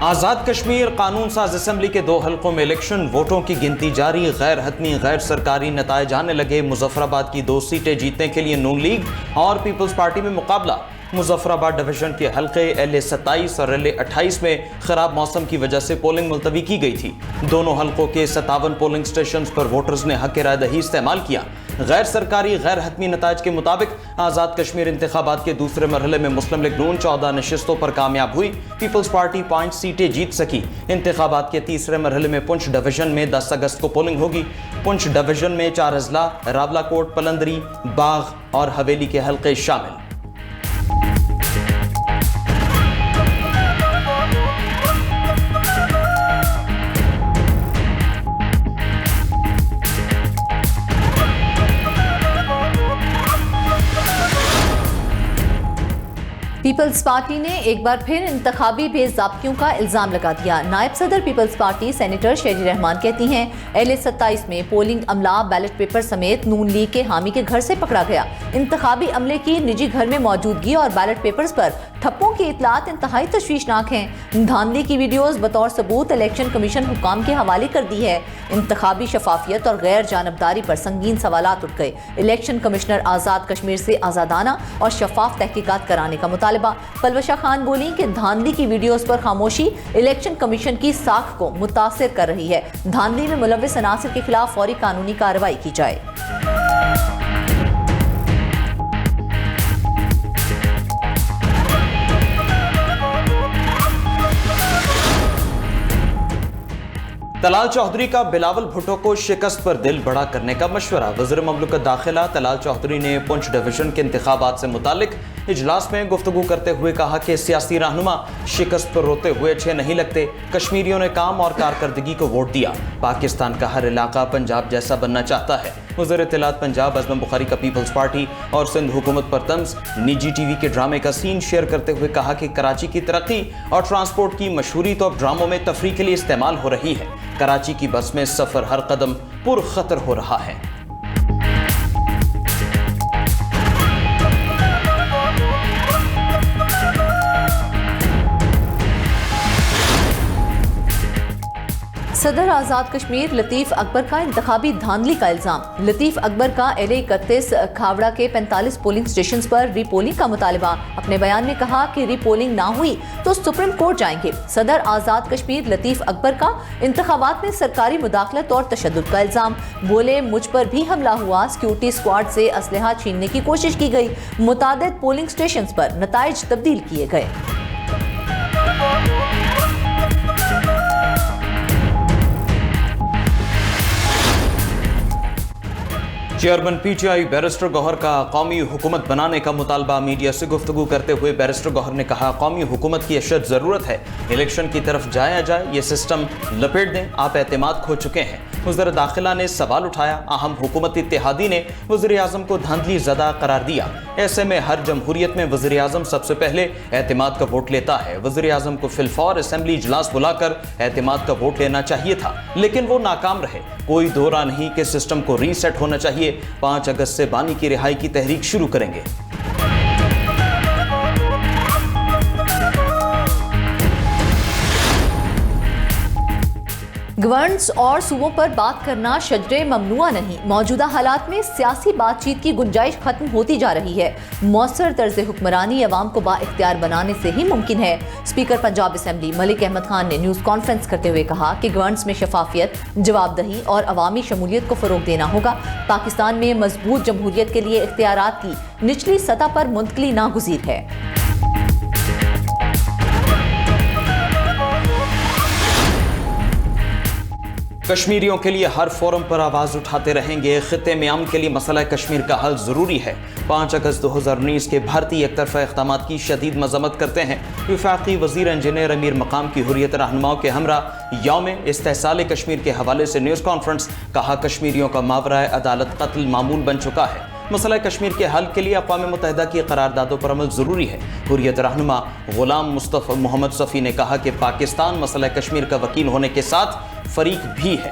آزاد کشمیر قانون ساز اسمبلی کے 2 حلقوں میں الیکشن، ووٹوں کی گنتی جاری، غیر حتمی غیر سرکاری نتائج آنے لگے۔ مظفر آباد کی 2 سیٹیں جیتنے کے لیے نون لیگ اور پیپلز پارٹی میں مقابلہ۔ مظفر آباد ڈویژن کے حلقے LA27 اور LA28 میں خراب موسم کی وجہ سے پولنگ ملتوی کی گئی تھی۔ دونوں حلقوں کے 57 پولنگ سٹیشنز پر ووٹرز نے حق رائے دہی استعمال کیا۔ غیر سرکاری غیر حتمی نتائج کے مطابق آزاد کشمیر انتخابات کے دوسرے مرحلے میں مسلم لیگ نون 14 نشستوں پر کامیاب ہوئی۔ پیپلز پارٹی 5 سیٹیں جیت سکی۔ انتخابات کے تیسرے مرحلے میں پنچ ڈویژن میں 10 اگست کو پولنگ ہوگی۔ پنچ ڈویژن میں 4 اضلاع راولاکوٹ، پلندری، باغ اور حویلی کے حلقے شامل۔ پیپلز پارٹی نے ایک بار پھر انتخابی بے ضابطگیوں کا الزام لگا دیا۔ نائب صدر پیپلز پارٹی سینیٹر شیری رحمان کہتی ہیں LA27 میں پولنگ عملہ بیلٹ پیپر سمیت نون لیگ کے حامی کے گھر سے پکڑا گیا۔ انتخابی عملے کی نجی گھر میں موجودگی اور بیلٹ پیپرز پر ٹھپوں کی اطلاعات انتہائی تشویشناک ہیں۔ دھاندلی کی ویڈیوز بطور ثبوت الیکشن کمیشن حکام کے حوالے کر دی ہے۔ انتخابی شفافیت اور غیر جانبداری پر سنگین سوالات اٹھ گئے۔ الیکشن کمشنر آزاد کشمیر سے آزادانہ اور شفاف تحقیقات کرانے کا مطالبہ۔ پلوشا خان بولی کہ دھاندلی کی ویڈیوز پر خاموشی الیکشن کمیشن کی ساکھ کو متاثر کر رہی ہے۔ دھاندلی میں ملوث عناصر کے خلاف فوری قانونی کارروائی کی جائے۔ طلال چودھری کا بلاول بھٹو کو شکست پر دل بڑا کرنے کا مشورہ۔ وزیر مملکت داخلہ طلال چودھری نے پنچ ڈویژن کے انتخابات سے متعلق اجلاس میں گفتگو کرتے ہوئے کہا کہ سیاسی رہنما شکست پر روتے ہوئے اچھے نہیں لگتے۔ کشمیریوں نے کام اور کارکردگی کو ووٹ دیا۔ پاکستان کا ہر علاقہ پنجاب جیسا بننا چاہتا ہے۔ وزیر اطلاعات پنجاب ازم بخاری کا پیپلز پارٹی اور سندھ حکومت پر طنز نجی ٹی وی کے ڈرامے کا سین شیئر کرتے ہوئے کہا کہ کراچی کی ترقی اور ٹرانسپورٹ کی مشہوری تو اب ڈراموں میں تفریح کے لیے استعمال ہو رہی ہے۔ کراچی کی بس میں سفر ہر قدم پر خطر ہو رہا ہے۔ صدر آزاد کشمیر لطیف اکبر کا انتخابی دھاندلی کا الزام۔ لطیف اکبر کا LA31 کھاوڑا کے 45 پولنگ سٹیشنز پر ری پولنگ کا مطالبہ۔ اپنے بیان میں کہا کہ ری پولنگ نہ ہوئی تو سپریم کورٹ جائیں گے۔ صدر آزاد کشمیر لطیف اکبر کا انتخابات میں سرکاری مداخلت اور تشدد کا الزام۔ بولے مجھ پر بھی حملہ ہوا، سیکیورٹی اسکواڈ سے اسلحہ چھیننے کی کوشش کی گئی، متعدد پولنگ سٹیشنز پر نتائج تبدیل کیے گئے۔ چیئرمین PTI بیرسٹر گوہر کا قومی حکومت بنانے کا مطالبہ۔ میڈیا سے گفتگو کرتے ہوئے بیرسٹر گوہر نے کہا قومی حکومت کی اشد ضرورت ہے۔ الیکشن کی طرف جایا جائے، یہ سسٹم لپیٹ دیں، آپ اعتماد کھو چکے ہیں۔ وزیر داخلہ نے سوال اٹھایا، اہم حکومت اتحادی نے وزیر اعظم کو دھاندلی زدہ قرار دیا۔ ایسے میں ہر جمہوریت میں وزیر اعظم سب سے پہلے اعتماد کا ووٹ لیتا ہے۔ وزیر اعظم کو فی الفور اسمبلی اجلاس بلا کر اعتماد کا ووٹ لینا چاہیے تھا، لیکن وہ ناکام رہے۔ کوئی دو راہ نہیں کہ سسٹم کو ری سیٹ ہونا چاہیے۔ 5 اگست سے بانی کی رہائی کی تحریک شروع کریں گے۔ گورننس اور صوبوں پر بات کرنا شجرے ممنوع نہیں۔ موجودہ حالات میں سیاسی بات چیت کی گنجائش ختم ہوتی جا رہی ہے۔ مؤثر طرز حکمرانی عوام کو با اختیار بنانے سے ہی ممکن ہے۔ اسپیکر پنجاب اسمبلی ملک احمد خان نے نیوز کانفرنس کرتے ہوئے کہا کہ گورننس میں شفافیت، جواب دہی اور عوامی شمولیت کو فروغ دینا ہوگا۔ پاکستان میں مضبوط جمہوریت کے لیے اختیارات کی نچلی سطح پر منتقلی ناگزیر ہے۔ کشمیریوں کے لیے ہر فورم پر آواز اٹھاتے رہیں گے۔ خطے میں امن کے لیے مسئلہ کشمیر کا حل ضروری ہے۔ 5 اگست 2019 کے بھارتی یک طرفہ اقدامات کی شدید مذمت کرتے ہیں۔ وفاقی وزیر انجینئر امیر مقام کی حریت رہنماؤں کے ہمراہ یوم استحصال کشمیر کے حوالے سے نیوز کانفرنس۔ کہا کشمیریوں کا ماورائے عدالت قتل معمول بن چکا ہے۔ مسئلہ کشمیر کے حل کے لیے اقوام متحدہ کی قراردادوں پر عمل ضروری ہے۔ حریت رہنما غلام مصطفی محمد صفی نے کہا کہ پاکستان مسئلہ کشمیر کا وکیل ہونے کے ساتھ فریق بھی ہے۔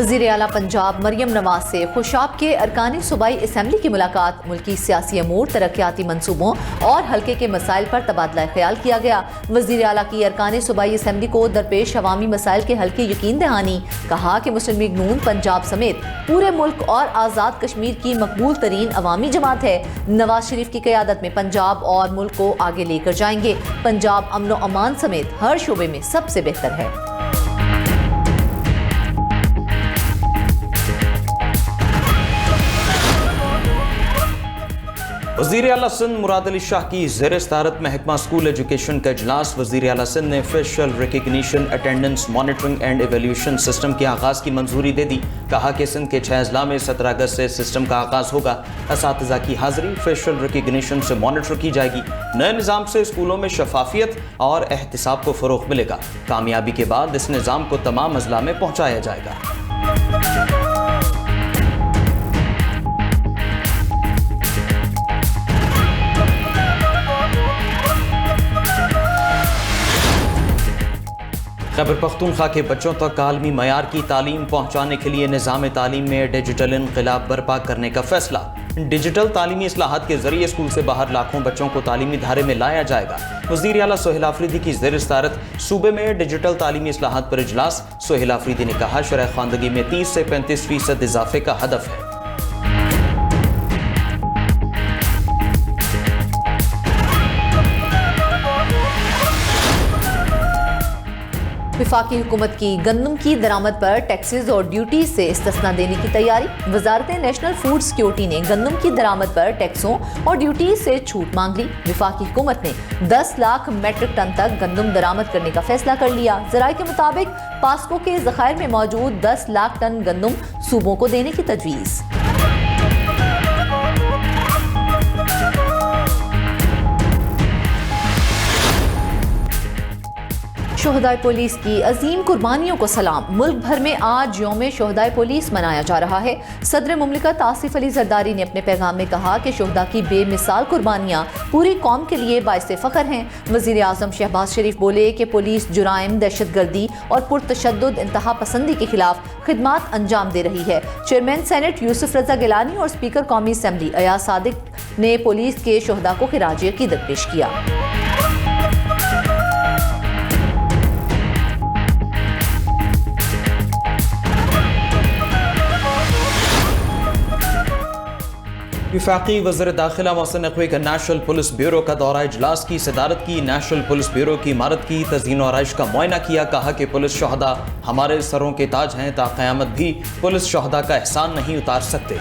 وزیر اعلیٰ پنجاب مریم نواز سے خوشاب کے ارکان صوبائی اسمبلی کی ملاقات، ملکی سیاسی امور، ترقیاتی منصوبوں اور حلقے کے مسائل پر تبادلہ خیال کیا گیا۔ وزیر اعلیٰ کی ارکان صوبائی اسمبلی کو درپیش عوامی مسائل کے حل کی یقین دہانی، کہا کہ مسلم لیگ نون پنجاب سمیت پورے ملک اور آزاد کشمیر کی مقبول ترین عوامی جماعت ہے۔ نواز شریف کی قیادت میں پنجاب اور ملک کو آگے لے کر جائیں گے۔ پنجاب امن و امان سمیت ہر شعبے میں سب سے بہتر ہے۔ وزیر اعلیٰ سندھ مراد علی شاہ کی زیر صدارت محکمہ اسکول ایجوکیشن کا اجلاس۔ وزیر اعلیٰ سندھ نے facial recognition, attendance monitoring and evaluation system کے آغاز کی منظوری دے دی۔ کہا کہ سندھ کے 6 اضلاع میں 17 اگست سے سسٹم کا آغاز ہوگا۔ اساتذہ کی حاضری فیشل ریکگنیشن سے مانیٹر کی جائے گی۔ نئے نظام سے اسکولوں میں شفافیت اور احتساب کو فروغ ملے گا۔ کامیابی کے بعد اس نظام کو تمام اضلاع میں پہنچایا جائے گا۔ خیبر پختونخوا کے بچوں تک عالمی معیار کی تعلیم پہنچانے کے لیے نظام تعلیم میں ڈیجیٹل انقلاب برپا کرنے کا فیصلہ۔ ڈیجیٹل تعلیمی اصلاحات کے ذریعے اسکول سے باہر لاکھوں بچوں کو تعلیمی دھارے میں لایا جائے گا۔ وزیر اعلیٰ سہیل آفریدی کی زیر صدارت صوبے میں ڈیجیٹل تعلیمی اصلاحات پر اجلاس۔ سہیل آفریدی نے کہا شرح خواندگی میں 30 سے 35% اضافے کا ہدف ہے۔ وفاقی حکومت کی گندم کی درآمد پر ٹیکسز اور ڈیوٹیز سے استثنا دینے کی تیاری۔ وزارت نیشنل فوڈ سیکیورٹی نے گندم کی درآمد پر ٹیکسوں اور ڈیوٹیز سے چھوٹ مانگ لی۔ وفاقی حکومت نے 10 لاکھ میٹرک ٹن تک گندم درآمد کرنے کا فیصلہ کر لیا۔ ذرائع کے مطابق پاسکو کے ذخائر میں موجود 10 لاکھ ٹن گندم صوبوں کو دینے کی تجویز۔ شہدائے پولیس کی عظیم قربانیوں کو سلام۔ ملک بھر میں آج یوم شہدائے پولیس منایا جا رہا ہے۔ صدر مملکت آصف علی زرداری نے اپنے پیغام میں کہا کہ شہداء کی بے مثال قربانیاں پوری قوم کے لیے باعث فخر ہیں۔ وزیر اعظم شہباز شریف بولے کہ پولیس جرائم، دہشت گردی اور پرتشدد انتہا پسندی کے خلاف خدمات انجام دے رہی ہے۔ چیئرمین سینٹ یوسف رضا گیلانی اور اسپیکر قومی اسمبلی ایاز صادق نے پولیس کے شہداء کو خراج عقیدت پیش کیا۔ وفاقی وزیر داخلہ محسن نقوی کا نیشنل پولیس بیورو کا دورہ اجلاس کی صدارت کی۔ نیشنل پولیس بیورو کی عمارت کی تزئین و آرائش کا معائنہ کیا۔ کہا کہ پولیس شہداء ہمارے سروں کے تاج ہیں، تا قیامت بھی پولیس شہداء کا احسان نہیں اتار سکتے۔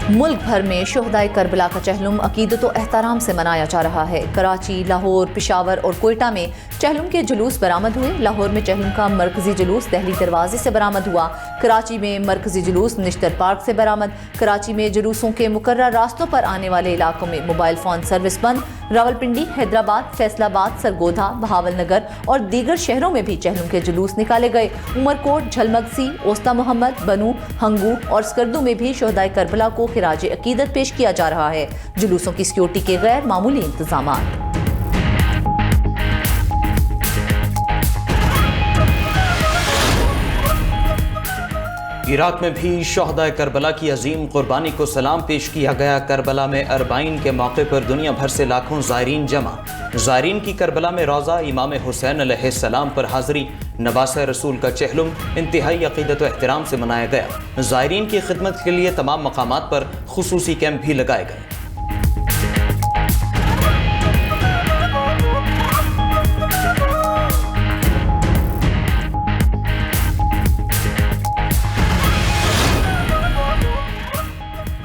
ملک بھر میں شہدائے کربلا کا چہلم عقیدت و احترام سے منایا جا رہا ہے۔ کراچی، لاہور، پشاور اور کوئٹہ میں چہلم کے جلوس برآمد ہوئے۔ لاہور میں چہلم کا مرکزی جلوس دہلی دروازے سے برآمد ہوا۔ کراچی میں مرکزی جلوس نشتر پارک سے برآمد۔ کراچی میں جلوسوں کے مقررہ راستوں پر آنے والے علاقوں میں موبائل فون سروس بند۔ راولپنڈی، حیدرآباد، فیصل آباد، سرگودھا، بہاول نگر اور دیگر شہروں میں بھی چہلم کے جلوس نکالے گئے۔ عمرکوٹ، جھلمگسی، اوستا محمد، بنو، ہنگو اور اسکردو میں بھی شہدائے کربلا کو خراج عقیدت پیش کیا جا رہا ہے۔ جلوسوں کی سیکیورٹی کے غیر معمولی انتظامات۔ عراق میں بھی شہدائے کربلا کی عظیم قربانی کو سلام پیش کیا گیا۔ کربلا میں اربعین کے موقع پر دنیا بھر سے لاکھوں زائرین جمع۔ زائرین کی کربلا میں روضہ امام حسین علیہ السلام پر حاضری۔ نواسہ رسول کا چہلم انتہائی عقیدت و احترام سے منایا گیا۔ زائرین کی خدمت کے لیے تمام مقامات پر خصوصی کیمپ بھی لگائے گئے۔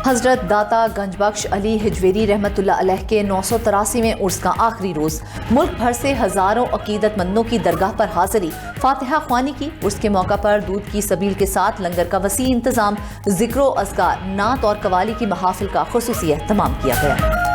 حضرت داتا گنج بخش علی ہجویری رحمۃ اللہ علیہ کے 983ویں عرس کا آخری روز۔ ملک بھر سے ہزاروں عقیدت مندوں کی درگاہ پر حاضری، فاتحہ خوانی کی۔ عرس کے موقع پر دودھ کی سبیل کے ساتھ لنگر کا وسیع انتظام، ذکر و اذکار، نعت اور قوالی کی محافل کا خصوصی اہتمام کیا گیا۔